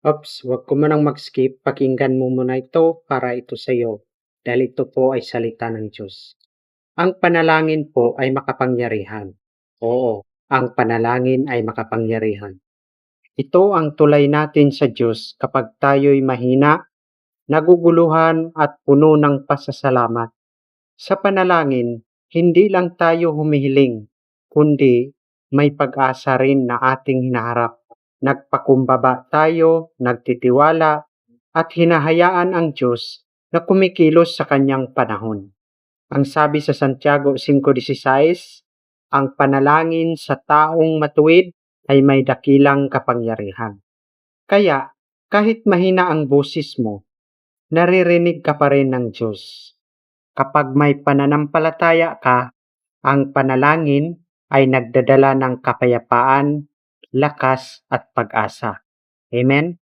Ops, wag ko munang mag-skip. Pakinggan mo muna ito para ito sa iyo. Dahil ito po ay salita ng Diyos. Ang panalangin po ay makapangyarihan. Oo, ang panalangin ay makapangyarihan. Ito ang tulay natin sa Diyos kapag tayo'y mahina, naguguluhan at puno ng pasasalamat. Sa panalangin, hindi lang tayo humihiling, kundi may pag-asa rin na ating hinaharap. Nagpakumbaba tayo, nagtitiwala, at hinahayaan ang Diyos na kumikilos sa kanyang panahon. Ang sabi sa Santiago 5:16, ang panalangin sa taong matuwid ay may dakilang kapangyarihan. Kaya, kahit mahina ang boses mo, naririnig ka pa rin ng Diyos. Kapag may pananampalataya ka, ang panalangin ay nagdadala ng kapayapaan, lakas at pag-asa. Amen?